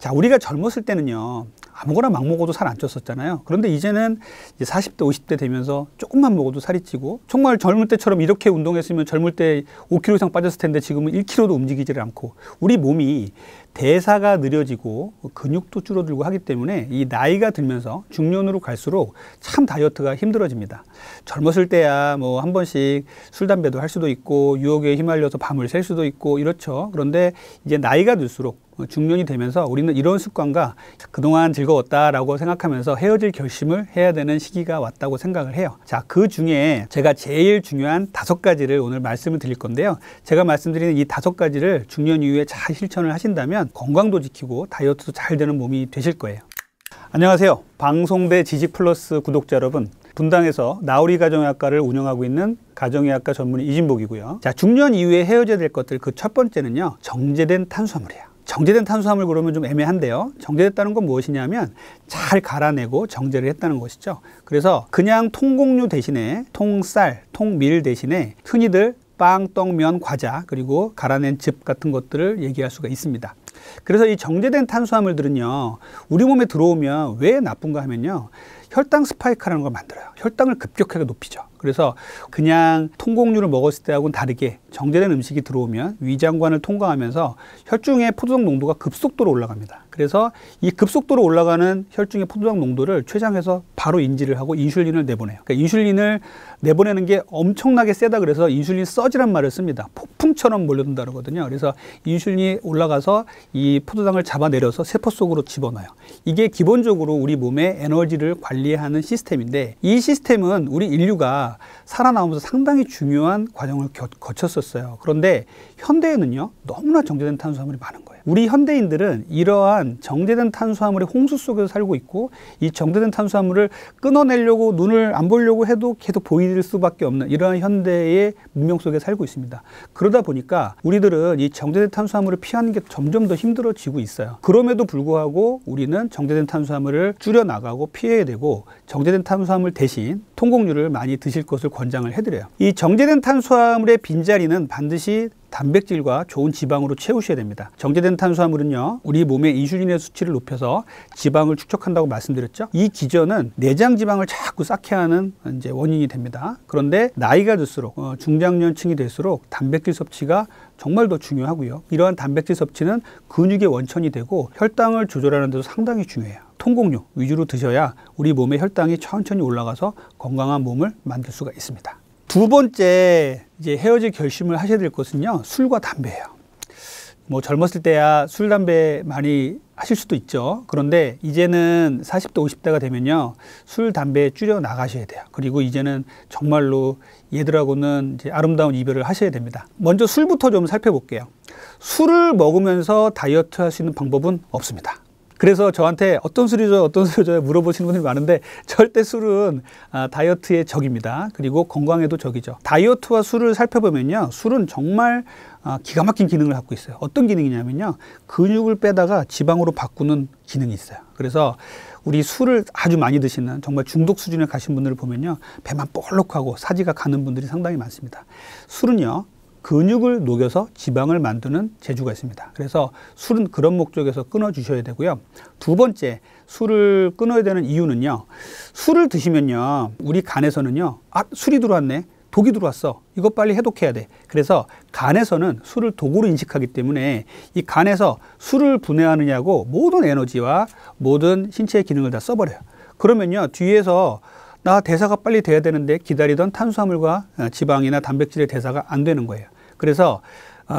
자, 우리가 젊었을 때는요, 아무거나 막 먹어도 살 안 쪘었잖아요. 그런데 이제는 이제 40대, 50대 되면서 조금만 먹어도 살이 찌고, 정말 젊을 때처럼 이렇게 운동했으면 젊을 때 5kg 이상 빠졌을 텐데 지금은 1kg도 움직이지를 않고, 우리 몸이 대사가 느려지고 근육도 줄어들고 하기 때문에 이 나이가 들면서 중년으로 갈수록 참 다이어트가 힘들어집니다. 젊었을 때야 뭐 한 번씩 술, 담배도 할 수도 있고 유혹에 휘말려서 밤을 샐 수도 있고 이렇죠. 그런데 이제 나이가 들수록 중년이 되면서 우리는 이런 습관과 그동안 즐거웠다라고 생각하면서 헤어질 결심을 해야 되는 시기가 왔다고 생각을 해요. 자, 그 중에 제가 제일 중요한 5가지를 오늘 말씀을 드릴 건데요. 제가 말씀드리는 이 5가지를 중년 이후에 잘 실천을 하신다면 건강도 지키고 다이어트도 잘 되는 몸이 되실 거예요. 안녕하세요. 방송대 지식플러스 구독자 여러분. 분당에서 나우리 가정의학과를 운영하고 있는 가정의학과 전문의 이진복이고요. 자, 중년 이후에 헤어져야 될 것들 그 첫 번째는요, 정제된 탄수화물이에요. 정제된 탄수화물 그러면 좀 애매한데요. 정제됐다는 건 무엇이냐면 잘 갈아내고 정제를 했다는 것이죠. 그래서 그냥 통곡류 대신에 통쌀, 통밀 대신에 흔히들 빵, 떡, 면, 과자 그리고 갈아낸 즙 같은 것들을 얘기할 수가 있습니다. 그래서 이 정제된 탄수화물들은요, 우리 몸에 들어오면 왜 나쁜가 하면요, 혈당 스파이크라는 걸 만들어요. 혈당을 급격하게 높이죠. 그래서 그냥 통곡류를 먹었을 때하고는 다르게 정제된 음식이 들어오면 위장관을 통과하면서 혈중의 포도당 농도가 급속도로 올라갑니다. 그래서 이 급속도로 올라가는 혈중의 포도당 농도를 췌장에서 바로 인지를 하고 인슐린을 내보내요. 그러니까 인슐린을 내보내는 게 엄청나게 세다 그래서 인슐린 서지란 말을 씁니다. 폭풍처럼 몰려든다 그러거든요. 그래서 인슐린이 올라가서 이 포도당을 잡아내려서 세포 속으로 집어넣어요. 이게 기본적으로 우리 몸의 에너지를 관리하는 시스템인데, 이 시스템은 우리 인류가 살아나오면서 상당히 중요한 과정을 거쳤었어요. 그런데 현대에는요, 너무나 정제된 탄수화물이 많은 거예요. 우리 현대인들은 이러한 정제된 탄수화물의 홍수 속에서 살고 있고, 이 정제된 탄수화물을 끊어내려고 눈을 안 보려고 해도 계속 보일 수밖에 없는 이러한 현대의 문명 속에 살고 있습니다. 그러다 보니까 우리들은 이 정제된 탄수화물을 피하는 게 점점 더 힘들어지고 있어요. 그럼에도 불구하고 우리는 정제된 탄수화물을 줄여나가고 피해야 되고, 정제된 탄수화물 대신 통곡류를 많이 드실 것을 권장을 해드려요. 이 정제된 탄수화물의 빈자리는 반드시 단백질과 좋은 지방으로 채우셔야 됩니다. 정제된 탄수화물은요, 우리 몸의 인슐린의 수치를 높여서 지방을 축적한다고 말씀드렸죠. 이 기전은 내장 지방을 자꾸 쌓게 하는 이제 원인이 됩니다. 그런데 나이가 들수록 중장년층이 될수록 단백질 섭취가 정말 더 중요하고요. 이러한 단백질 섭취는 근육의 원천이 되고 혈당을 조절하는 데도 상당히 중요해요. 통곡류 위주로 드셔야 우리 몸의 혈당이 천천히 올라가서 건강한 몸을 만들 수가 있습니다. 두 번째, 이제 헤어질 결심을 하셔야 될 것은요, 술과 담배예요. 뭐 젊었을 때야 술, 담배 많이 하실 수도 있죠. 그런데 이제는 40대, 50대가 되면요, 술, 담배 줄여 나가셔야 돼요. 그리고 이제는 정말로 얘들하고는 이제 아름다운 이별을 하셔야 됩니다. 먼저 술부터 좀 살펴볼게요. 술을 먹으면서 다이어트 할 수 있는 방법은 없습니다. 그래서 저한테 어떤 술이 좋아요, 어떤 술이 좋아요 물어보시는 분들이 많은데, 절대 술은 다이어트의 적입니다. 그리고 건강에도 적이죠. 다이어트와 술을 살펴보면요, 술은 정말 기가 막힌 기능을 갖고 있어요. 어떤 기능이냐면요, 근육을 빼다가 지방으로 바꾸는 기능이 있어요. 그래서 우리 술을 아주 많이 드시는 정말 중독 수준에 가신 분들을 보면요, 배만 볼록하고 사지가 가는 분들이 상당히 많습니다. 술은요, 근육을 녹여서 지방을 만드는 재주가 있습니다. 그래서 술은 그런 목적에서 끊어 주셔야 되고요. 두 번째, 술을 끊어야 되는 이유는요, 술을 드시면요, 우리 간에서는요, 술이 들어왔네, 독이 들어왔어, 이거 빨리 해독해야 돼. 그래서 간에서는 술을 독으로 인식하기 때문에 이 간에서 술을 분해하느냐고 모든 에너지와 모든 신체의 기능을 다 써버려요. 그러면요, 뒤에서 나 대사가 빨리 돼야 되는데 기다리던 탄수화물과 지방이나 단백질의 대사가 안 되는 거예요. 그래서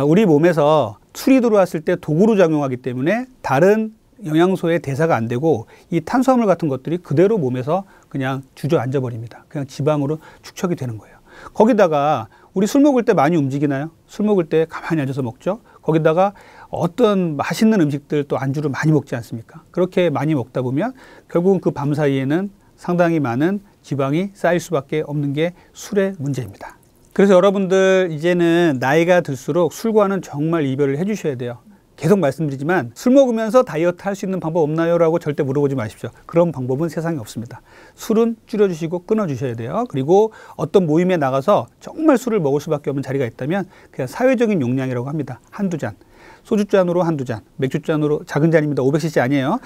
우리 몸에서 술이 들어왔을 때 독으로 작용하기 때문에 다른 영양소의 대사가 안 되고 이 탄수화물 같은 것들이 그대로 몸에서 그냥 주저앉아 버립니다. 그냥 지방으로 축적이 되는 거예요. 거기다가 우리 술 먹을 때 많이 움직이나요? 술 먹을 때 가만히 앉아서 먹죠. 거기다가 어떤 맛있는 음식들 또 안주를 많이 먹지 않습니까? 그렇게 많이 먹다 보면 결국은 그 밤 사이에는 상당히 많은 지방이 쌓일 수밖에 없는 게 술의 문제입니다. 그래서 여러분들 이제는 나이가 들수록 술과는 정말 이별을 해주셔야 돼요. 계속 말씀드리지만 술 먹으면서 다이어트 할 수 있는 방법 없나요? 라고 절대 물어보지 마십시오. 그런 방법은 세상에 없습니다. 술은 줄여주시고 끊어주셔야 돼요. 그리고 어떤 모임에 나가서 정말 술을 먹을 수밖에 없는 자리가 있다면 그냥 사회적인 용량이라고 합니다. 한두 잔. 소주잔으로 한두 잔, 맥주잔으로, 작은 잔입니다. 500cc 아니에요.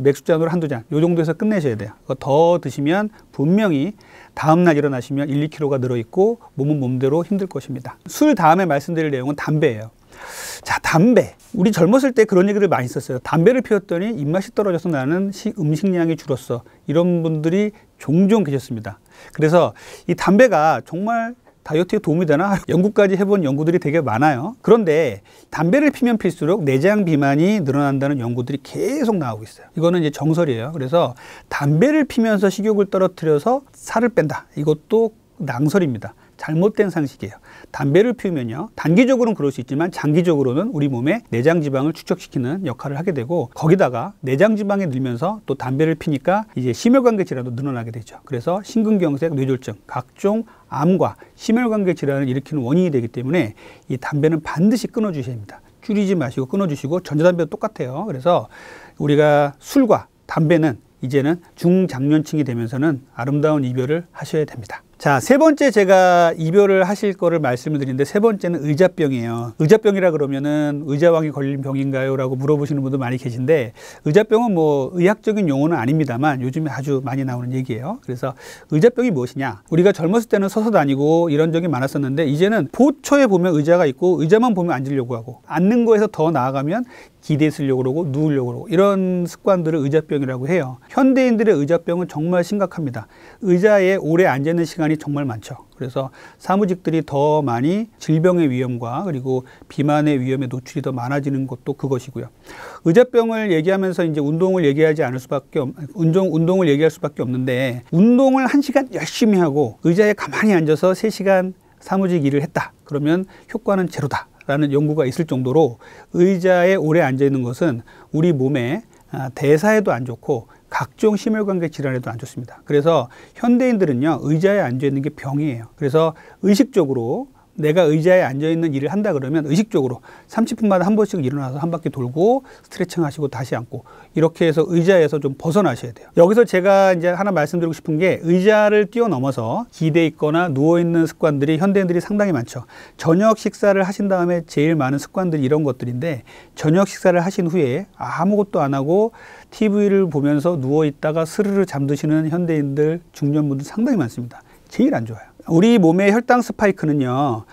맥주잔으로 한두 잔, 요 정도에서 끝내셔야 돼요. 더 드시면 분명히 다음날 일어나시면 1, 2kg가 늘어있고 몸은 몸대로 힘들 것입니다. 술 다음에 말씀드릴 내용은 담배예요. 자, 담배. 우리 젊었을 때 그런 얘기를 많이 썼어요. 담배를 피웠더니 입맛이 떨어져서 나는 음식량이 줄었어. 이런 분들이 종종 계셨습니다. 그래서 이 담배가 정말 다이어트에 도움이 되나? 연구까지 해본 연구들이 되게 많아요. 그런데 담배를 피면 필수록 내장 비만이 늘어난다는 연구들이 계속 나오고 있어요. 이거는 이제 정설이에요. 그래서 담배를 피면서 식욕을 떨어뜨려서 살을 뺀다. 이것도 낭설입니다. 잘못된 상식이에요. 담배를 피우면요, 단기적으로는 그럴 수 있지만 장기적으로는 우리 몸에 내장 지방을 축적시키는 역할을 하게 되고, 거기다가 내장 지방이 늘면서 또 담배를 피니까 이제 심혈관계 질환도 늘어나게 되죠. 그래서 심근경색, 뇌졸중, 각종 암과 심혈관계 질환을 일으키는 원인이 되기 때문에 이 담배는 반드시 끊어주셔야 합니다. 줄이지 마시고 끊어주시고, 전자담배도 똑같아요. 그래서 우리가 술과 담배는 이제는 중장년층이 되면서는 아름다운 이별을 하셔야 됩니다. 자, 세 번째 제가 이별을 하실 거를 말씀을 드리는데, 세 번째는 의자병이에요. 의자병이라 그러면은 의자왕이 걸린 병인가요? 라고 물어보시는 분도 많이 계신데, 의자병은 뭐 의학적인 용어는 아닙니다만 요즘에 아주 많이 나오는 얘기예요. 그래서 의자병이 무엇이냐? 우리가 젊었을 때는 서서 다니고 이런 적이 많았었는데, 이제는 보초에 보면 의자가 있고 의자만 보면 앉으려고 하고, 앉는 거에서 더 나아가면 기대 쓰려고 그러고 누우려고 그러고, 이런 습관들을 의자병이라고 해요. 현대인들의 의자병은 정말 심각합니다. 의자에 오래 앉아있는 시간이 정말 많죠. 그래서 사무직들이 더 많이 질병의 위험과 그리고 비만의 위험에 노출이 더 많아지는 것도 그것이고요. 의자병을 얘기하면서 이제 운동을 얘기할 수밖에 없는데, 운동을 1시간 열심히 하고 의자에 가만히 앉아서 3시간 사무직 일을 했다. 그러면 효과는 제로다. 라는 연구가 있을 정도로 의자에 오래 앉아 있는 것은 우리 몸의 대사에도 안 좋고 각종 심혈관계 질환에도 안 좋습니다. 그래서 현대인들은요, 의자에 앉아 있는 게 병이에요. 그래서 의식적으로 내가 의자에 앉아있는 일을 한다 그러면 의식적으로 30분마다 한 번씩 일어나서 한 바퀴 돌고 스트레칭 하시고 다시 앉고, 이렇게 해서 의자에서 좀 벗어나셔야 돼요. 여기서 제가 이제 하나 말씀드리고 싶은 게, 의자를 뛰어넘어서 기대 있거나 누워있는 습관들이 현대인들이 상당히 많죠. 저녁 식사를 하신 다음에 제일 많은 습관들이 이런 것들인데, 저녁 식사를 하신 후에 아무것도 안 하고 TV를 보면서 누워있다가 스르르 잠드시는 현대인들, 중년분들 상당히 많습니다. 제일 안 좋아요. 우리 몸의 혈당 스파이크는요,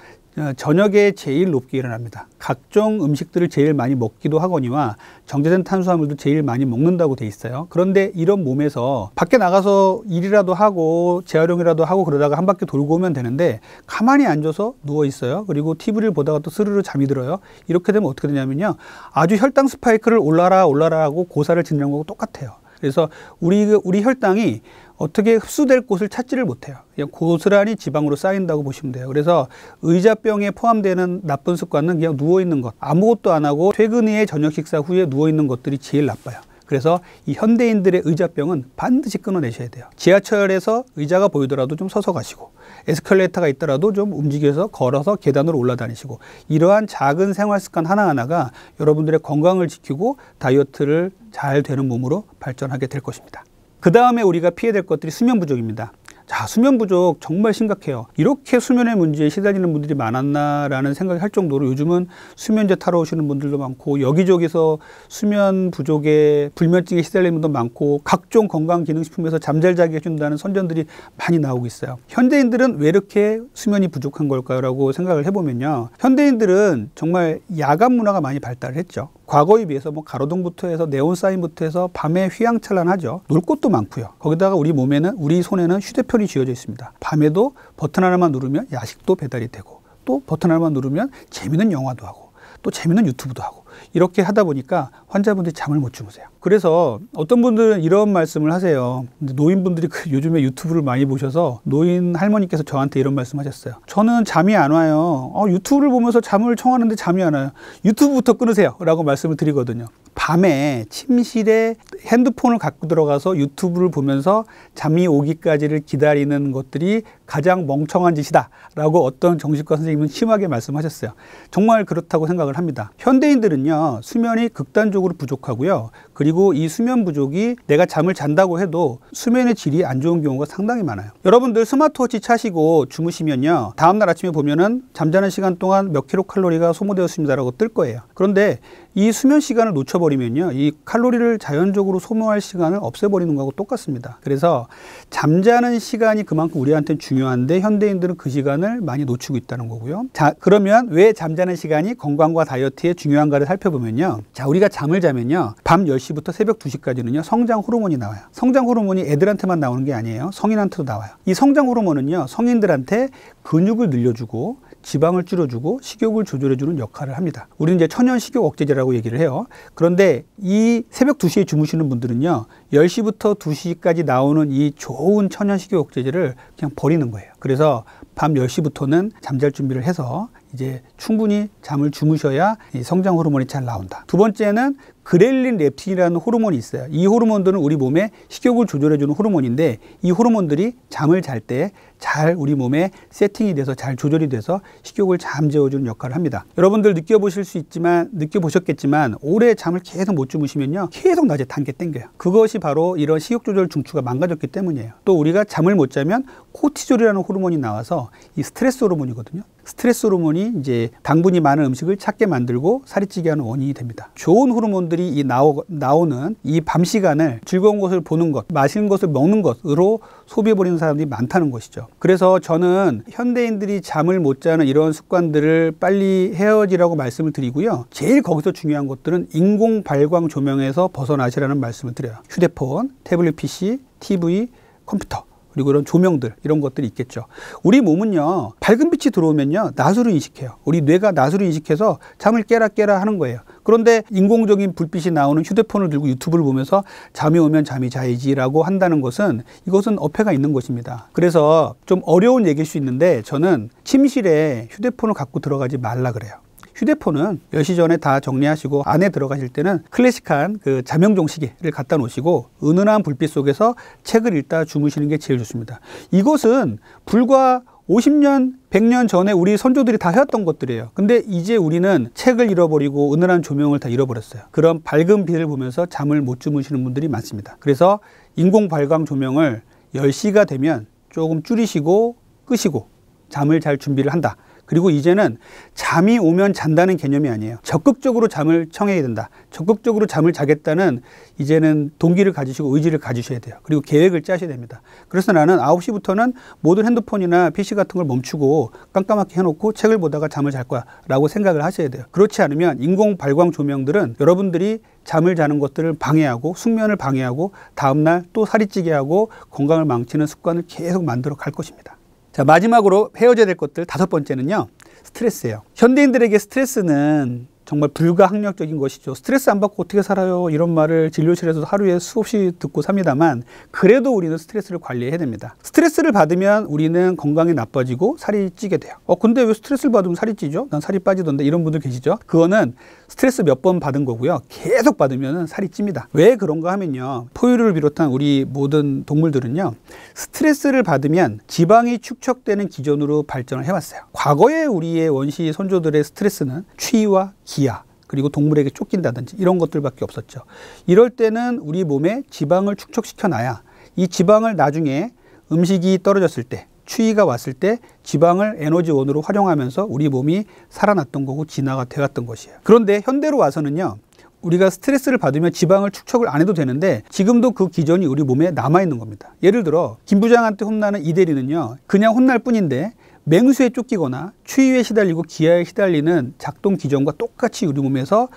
저녁에 제일 높게 일어납니다. 각종 음식들을 제일 많이 먹기도 하거니와 정제된 탄수화물도 제일 많이 먹는다고 돼 있어요. 그런데 이런 몸에서 밖에 나가서 일이라도 하고 재활용이라도 하고 그러다가 한 바퀴 돌고 오면 되는데, 가만히 앉아서 누워 있어요. 그리고 TV를 보다가 또 스르르 잠이 들어요. 이렇게 되면 어떻게 되냐면요, 아주 혈당 스파이크를 올라라 하고 고사를 짓는 거하고 똑같아요. 그래서 우리 혈당이 어떻게 흡수될 곳을 찾지를 못해요. 그냥 고스란히 지방으로 쌓인다고 보시면 돼요. 그래서 의자병에 포함되는 나쁜 습관은 그냥 누워있는 것, 아무것도 안 하고 퇴근 후에 저녁 식사 후에 누워있는 것들이 제일 나빠요. 그래서 이 현대인들의 의자병은 반드시 끊어내셔야 돼요. 지하철에서 의자가 보이더라도 좀 서서 가시고, 에스컬레이터가 있더라도 좀 움직여서 걸어서 계단으로 올라다니시고, 이러한 작은 생활 습관 하나하나가 여러분들의 건강을 지키고 다이어트를 잘 되는 몸으로 발전하게 될 것입니다. 그 다음에 우리가 피해야 될 것들이 수면 부족입니다. 자, 수면 부족 정말 심각해요. 이렇게 수면의 문제에 시달리는 분들이 많았나라는 생각이 할 정도로 요즘은 수면제 타러 오시는 분들도 많고, 여기저기서 수면 부족에 불면증에 시달리는 분도 많고, 각종 건강기능식품에서 잠잘 자게 해준다는 선전들이 많이 나오고 있어요. 현대인들은 왜 이렇게 수면이 부족한 걸까요? 라고 생각을 해보면요, 현대인들은 정말 야간 문화가 많이 발달을 했죠. 과거에 비해서 뭐 가로등부터 해서 네온사인부터 해서 밤에 휘황찬란하죠. 놀 곳도 많고요. 거기다가 우리 손에는 휴대폰이 쥐어져 있습니다. 밤에도 버튼 하나만 누르면 야식도 배달이 되고, 또 버튼 하나만 누르면 재미있는 영화도 하고, 또 재미있는 유튜브도 하고, 이렇게 하다 보니까 환자분들이 잠을 못 주무세요. 그래서 어떤 분들은 이런 말씀을 하세요. 노인분들이 요즘에 유튜브를 많이 보셔서 노인 할머니께서 저한테 이런 말씀 하셨어요. 저는 잠이 안 와요. 유튜브를 보면서 잠을 청하는데 잠이 안 와요. 유튜브부터 끊으세요 라고 말씀을 드리거든요. 밤에 침실에 핸드폰을 갖고 들어가서 유튜브를 보면서 잠이 오기까지를 기다리는 것들이 가장 멍청한 짓이다라고 어떤 정신과 선생님은 심하게 말씀하셨어요. 정말 그렇다고 생각을 합니다. 현대인들은요, 수면이 극단적으로 부족하고요. 그리고 이 수면 부족이 내가 잠을 잔다고 해도 수면의 질이 안 좋은 경우가 상당히 많아요. 여러분들 스마트워치 차시고 주무시면요, 다음날 아침에 보면은 잠자는 시간 동안 몇 킬로칼로리가 소모되었습니다라고 뜰 거예요. 그런데 이 수면 시간을 놓쳐버리면요, 이 칼로리를 자연적으로 소모할 시간을 없애버리는 거하고 똑같습니다. 그래서 잠자는 시간이 그만큼 우리한테는 중요한데 현대인들은 그 시간을 많이 놓치고 있다는 거고요. 자, 그러면 왜 잠자는 시간이 건강과 다이어트에 중요한가를 살펴보면요. 자, 우리가 잠을 자면요, 밤 10시부터 새벽 2시까지는요, 성장 호르몬이 나와요. 성장 호르몬이 애들한테만 나오는 게 아니에요. 성인한테도 나와요. 이 성장 호르몬은요, 성인들한테 근육을 늘려주고 지방을 줄여주고 식욕을 조절해주는 역할을 합니다. 우리는 이제 천연 식욕 억제제라고 얘기를 해요. 그런데 이 새벽 2시에 주무시는 분들은요, 10시부터 2시까지 나오는 이 좋은 천연 식욕 억제제를 그냥 버리는 거예요. 그래서 밤 10시부터는 잠잘 준비를 해서 이제 충분히 잠을 주무셔야 이 성장 호르몬이 잘 나온다. 두 번째는 그렐린 렙틴이라는 호르몬이 있어요. 이 호르몬들은 우리 몸에 식욕을 조절해주는 호르몬인데 이 호르몬들이 잠을 잘 때 잘 우리 몸에 세팅이 돼서 잘 조절이 돼서 식욕을 잠재워주는 역할을 합니다. 여러분들 느껴보셨겠지만 오래 잠을 계속 못 주무시면요, 계속 낮에 단계 땡겨요. 그것이 바로 이런 식욕 조절 중추가 망가졌기 때문이에요. 또 우리가 잠을 못 자면 코티졸이라는 호르몬이 나와서 이 스트레스 호르몬이거든요. 스트레스 호르몬이 이제 당분이 많은 음식을 찾게 만들고 살이 찌게 하는 원인이 됩니다. 좋은 호르몬들이 나오는 이 밤 시간을 즐거운 것을 보는 것, 맛있는 것을 먹는 것으로 소비해버리는 사람들이 많다는 것이죠. 그래서 저는 현대인들이 잠을 못 자는 이런 습관들을 빨리 헤어지라고 말씀을 드리고요. 제일 거기서 중요한 것들은 인공 발광 조명에서 벗어나시라는 말씀을 드려요. 휴대폰, 태블릿 PC, TV, 컴퓨터, 그리고 이런 조명들, 이런 것들이 있겠죠. 우리 몸은요, 밝은 빛이 들어오면요, 낮으로 인식해요. 우리 뇌가 낮으로 인식해서 잠을 깨라 하는 거예요. 그런데 인공적인 불빛이 나오는 휴대폰을 들고 유튜브를 보면서 잠이 오면 잠이 자야지라고 한다는 것은 이것은 어폐가 있는 것입니다. 그래서 좀 어려운 얘기일 수 있는데 저는 침실에 휴대폰을 갖고 들어가지 말라 그래요. 휴대폰은 10시 전에 다 정리하시고 안에 들어가실 때는 클래식한 그 자명종 시계를 갖다 놓으시고 은은한 불빛 속에서 책을 읽다 주무시는 게 제일 좋습니다. 이것은 불과 50년, 100년 전에 우리 선조들이 다 해왔던 것들이에요. 근데 이제 우리는 책을 잃어버리고 은은한 조명을 다 잃어버렸어요. 그런 밝은 빛을 보면서 잠을 못 주무시는 분들이 많습니다. 그래서 인공 발광 조명을 10시가 되면 조금 줄이시고 끄시고 잠을 잘 준비를 한다. 그리고 이제는 잠이 오면 잔다는 개념이 아니에요. 적극적으로 잠을 청해야 된다. 적극적으로 잠을 자겠다는 이제는 동기를 가지시고 의지를 가지셔야 돼요. 그리고 계획을 짜셔야 됩니다. 그래서 나는 9시부터는 모든 핸드폰이나 PC 같은 걸 멈추고 깜깜하게 해놓고 책을 보다가 잠을 잘 거야 라고 생각을 하셔야 돼요. 그렇지 않으면 인공 발광 조명들은 여러분들이 잠을 자는 것들을 방해하고 숙면을 방해하고 다음날 또 살이 찌게 하고 건강을 망치는 습관을 계속 만들어 갈 것입니다. 자, 마지막으로 헤어져야 될 것들 5번째는요, 스트레스예요. 현대인들에게 스트레스는 정말 불가항력적인 것이죠. 스트레스 안 받고 어떻게 살아요? 이런 말을 진료실에서 하루에 수없이 듣고 삽니다만 그래도 우리는 스트레스를 관리해야 됩니다. 스트레스를 받으면 우리는 건강이 나빠지고 살이 찌게 돼요. 근데 왜 스트레스를 받으면 살이 찌죠? 난 살이 빠지던데 이런 분들 계시죠? 그거는 스트레스 몇 번 받은 거고요. 계속 받으면 살이 찝니다. 왜 그런가 하면요, 포유류를 비롯한 우리 모든 동물들은요, 스트레스를 받으면 지방이 축적되는 기전으로 발전을 해왔어요. 과거에 우리의 원시 선조들의 스트레스는 추위와 기아, 그리고 동물에게 쫓긴다든지 이런 것들밖에 없었죠. 이럴 때는 우리 몸에 지방을 축적시켜 놔야 이 지방을 나중에 음식이 떨어졌을 때, 추위가 왔을 때 지방을 에너지원으로 활용하면서 우리 몸이 살아났던 거고 진화가 되었던 것이에요. 그런데 현대로 와서는요, 우리가 스트레스를 받으면 지방을 축적을 안 해도 되는데 지금도 그 기전이 우리 몸에 남아있는 겁니다. 예를 들어 김 부장한테 혼나는 이 대리는요, 그냥 혼날 뿐인데 맹수에 쫓기거나 추위에 시달리고 기아에 시달리는 작동 기전과 똑같이 우리 몸에서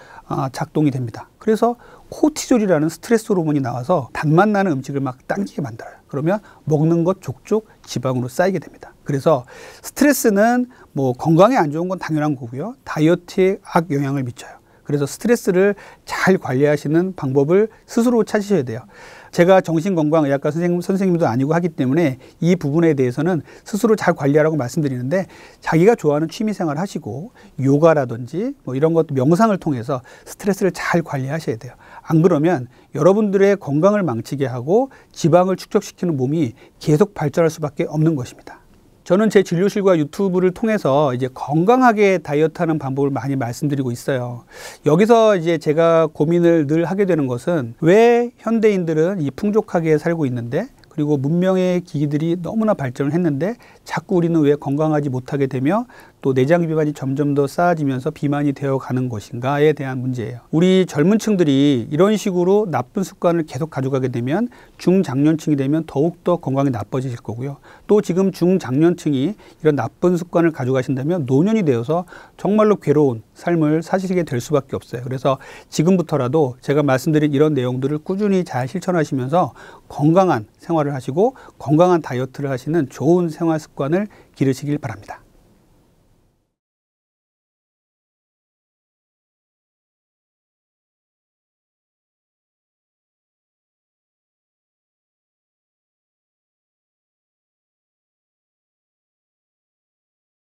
작동이 됩니다. 그래서 코티졸이라는 스트레스 호르몬이 나와서 단맛 나는 음식을 막 당기게 만들어요. 그러면 먹는 것 족족 지방으로 쌓이게 됩니다. 그래서 스트레스는 뭐 건강에 안 좋은 건 당연한 거고요, 다이어트에 악 영향을 미쳐요. 그래서 스트레스를 잘 관리하시는 방법을 스스로 찾으셔야 돼요. 제가 정신건강의학과 선생님도 아니고 하기 때문에 이 부분에 대해서는 스스로 잘 관리하라고 말씀드리는데, 자기가 좋아하는 취미생활 하시고 요가라든지 뭐 이런 것 명상을 통해서 스트레스를 잘 관리하셔야 돼요. 안 그러면 여러분들의 건강을 망치게 하고 지방을 축적시키는 몸이 계속 발전할 수밖에 없는 것입니다. 저는 제 진료실과 유튜브를 통해서 이제 건강하게 다이어트하는 방법을 많이 말씀드리고 있어요. 여기서 이제 제가 고민을 늘 하게 되는 것은 왜 현대인들은 이 풍족하게 살고 있는데 그리고 문명의 기기들이 너무나 발전을 했는데 자꾸 우리는 왜 건강하지 못하게 되며 또 내장 비만이 점점 더 쌓아지면서 비만이 되어가는 것인가에 대한 문제예요. 우리 젊은 층들이 이런 식으로 나쁜 습관을 계속 가져가게 되면 중장년층이 되면 더욱더 건강이 나빠지실 거고요. 또 지금 중장년층이 이런 나쁜 습관을 가져가신다면 노년이 되어서 정말로 괴로운 삶을 사시게 될 수밖에 없어요. 그래서 지금부터라도 제가 말씀드린 이런 내용들을 꾸준히 잘 실천하시면서 건강한 생활을 하시고 건강한 다이어트를 하시는 좋은 생활 습관을 기르시길 바랍니다.